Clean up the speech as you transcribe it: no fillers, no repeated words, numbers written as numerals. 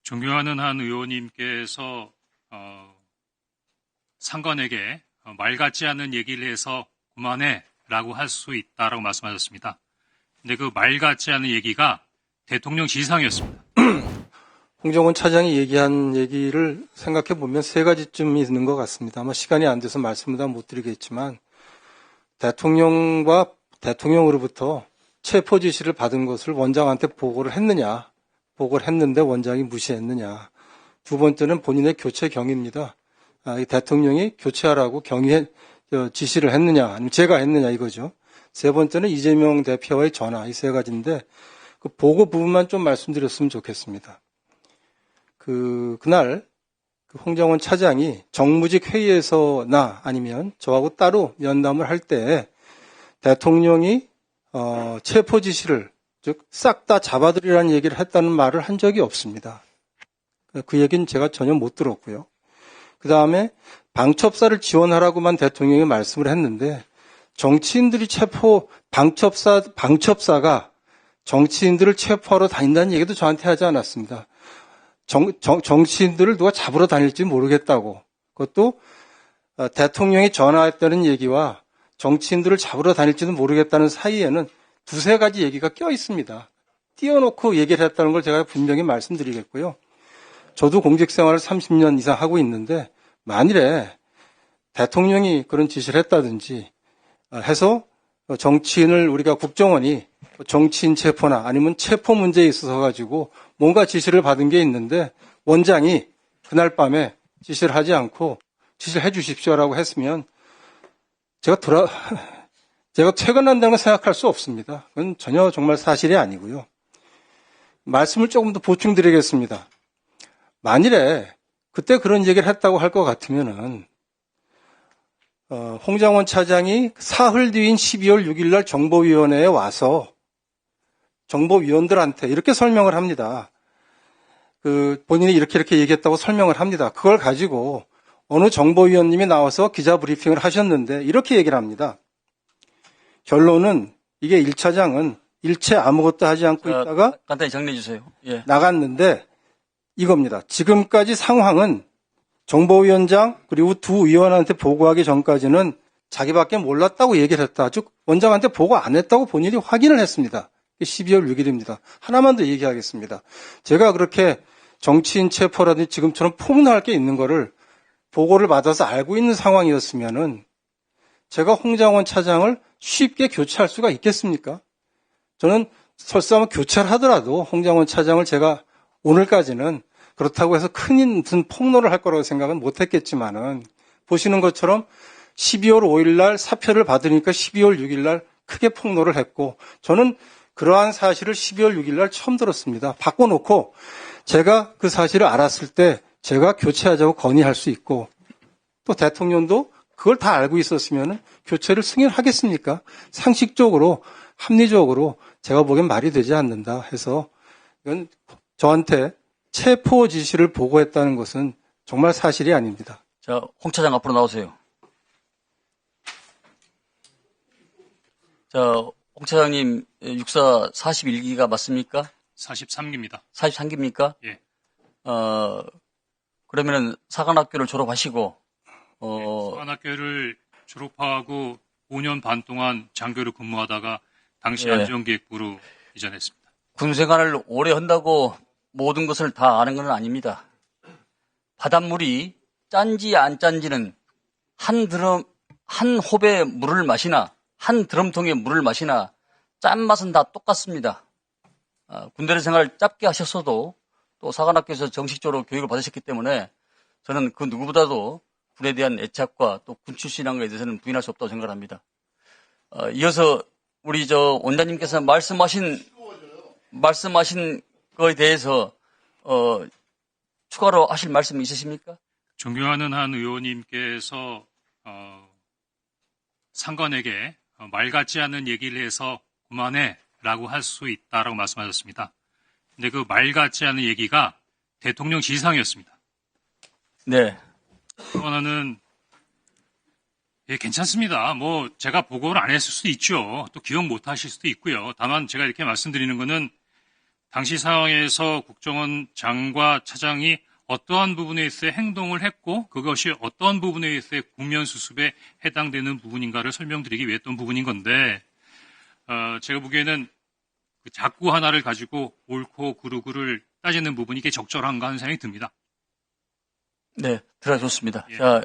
존경하는 한 의원님께서 상관에게 말 같지 않은 얘기를 해서 그만해라고 할 수 있다라고 말씀하셨습니다. 근데 그 말 같지 않은 얘기가 대통령 지시사항이었습니다. 홍정원 차장이 얘기한 얘기를 생각해 보면 세 가지쯤 있는 것 같습니다. 아마 시간이 안 돼서 말씀을 다 못 드리겠지만 대통령과 대통령으로부터 체포 지시를 받은 것을 원장한테 보고를 했느냐, 보고를 했는데 원장이 무시했느냐. 두 번째는 본인의 교체 경위입니다. 이 대통령이 교체하라고 지시를 했느냐, 아니면 제가 했느냐 이거죠. 세 번째는 이재명 대표와의 전화, 이 세 가지인데 그 보고 부분만 좀 말씀드렸으면 좋겠습니다. 그날 홍정원 차장이 정무직 회의에서나 아니면 저하고 따로 면담을 할 때 대통령이 체포 지시를 즉 싹 다 잡아들이라는 얘기를 했다는 말을 한 적이 없습니다. 그 얘기는 제가 전혀 못 들었고요. 그 다음에 방첩사를 지원하라고만 대통령이 말씀을 했는데 정치인들이 방첩사가 정치인들을 체포하러 다닌다는 얘기도 저한테 하지 않았습니다. 정치인들을 누가 잡으러 다닐지 모르겠다고. 그것도 대통령이 전화했다는 얘기와 정치인들을 잡으러 다닐지는 모르겠다는 사이에는 두세 가지 얘기가 껴 있습니다. 띄워놓고 얘기를 했다는 걸 제가 분명히 말씀드리겠고요. 저도 공직 생활을 30년 이상 하고 있는데 만일에 대통령이 그런 지시를 했다든지 해서 정치인을 우리가 국정원이 정치인 체포나 아니면 체포 문제에 있어서 가지고 뭔가 지시를 받은 게 있는데 원장이 그날 밤에 지시를 하지 않고 지시를 해 주십시오라고 했으면 제가 퇴근한다는 걸 생각할 수 없습니다. 그건 전혀 정말 사실이 아니고요. 말씀을 조금 더 보충드리겠습니다. 만일에 그때 그런 얘기를 했다고 할 것 같으면은 홍정원 차장이 사흘 뒤인 12월 6일 날 정보위원회에 와서 정보위원들한테 이렇게 설명을 합니다. 본인이 이렇게 얘기했다고 설명을 합니다. 그걸 가지고 어느 정보위원님이 나와서 기자 브리핑을 하셨는데 이렇게 얘기를 합니다. 결론은 이게 1차장은 일체 아무것도 하지 않고 있다가 간단히 정리해 주세요. 예. 나갔는데 이겁니다. 지금까지 상황은 정보위원장 그리고 두 의원한테 보고하기 전까지는 자기밖에 몰랐다고 얘기를 했다. 즉 원장한테 보고 안 했다고 본인이 확인을 했습니다. 12월 6일입니다. 하나만 더 얘기하겠습니다. 제가 그렇게 정치인 체포라든지 지금처럼 폭로할 게 있는 거를 보고를 받아서 알고 있는 상황이었으면은 제가 홍정원 차장을 쉽게 교체할 수가 있겠습니까? 저는 설사 교체를 하더라도 홍정원 차장을 제가 오늘까지는 그렇다고 해서 큰 무슨 폭로를 할 거라고 생각은 못 했겠지만은 보시는 것처럼 12월 5일 날 사표를 받으니까 12월 6일 날 크게 폭로를 했고 저는 그러한 사실을 12월 6일 날 처음 들었습니다. 바꿔놓고 제가 그 사실을 알았을 때 제가 교체하자고 건의할 수 있고 또 대통령도 그걸 다 알고 있었으면 교체를 승인하겠습니까? 상식적으로 합리적으로 제가 보기엔 말이 되지 않는다 해서 이건 저한테 체포 지시를 보고했다는 것은 정말 사실이 아닙니다. 자, 홍 차장 앞으로 나오세요. 자, 홍 차장님 육사 41기가 맞습니까? 43기입니다. 43기입니까? 예. 그러면은 사관학교를 졸업하시고 사관학교를 졸업하고 5년 반 동안 장교로 근무하다가 당시 예. 안전기획부로 이전했습니다. 군 생활을 오래 한다고 모든 것을 다 아는 건 아닙니다. 바닷물이 짠지 안 짠지는 한 홉에 물을 마시나 한 드럼통에 물을 마시나 짠맛은 다 똑같습니다. 군대 생활을 짧게 하셨어도 또 사관학교에서 정식적으로 교육을 받으셨기 때문에 저는 그 누구보다도 군에 대한 애착과 또 군 출신이라는 것에 대해서는 부인할 수 없다고 생각합니다. 이어서 우리 원장님께서 말씀하신 거에 대해서 추가로 하실 말씀이 있으십니까? 존경하는 한 의원님께서 상관에게 말 같지 않은 얘기를 해서 그만해라고 할 수 있다라고 말씀하셨습니다. 근데 그 말 같지 않은 얘기가 대통령 지시사항이었습니다. 네. 또 하나는 괜찮습니다. 제가 보고를 안 했을 수도 있죠. 또 기억 못 하실 수도 있고요. 다만 제가 이렇게 말씀드리는 거는 당시 상황에서 국정원 장과 차장이 어떠한 부분에 있어 행동을 했고 그것이 어떠한 부분에 있어 국면 수습에 해당되는 부분인가를 설명드리기 위해 했던 부분인 건데 제가 보기에는 그 작구 하나를 가지고 옳고 그르고를 따지는 부분이 이게 적절한가 하는 생각이 듭니다. 네, 들어줬습니다. 예. 자,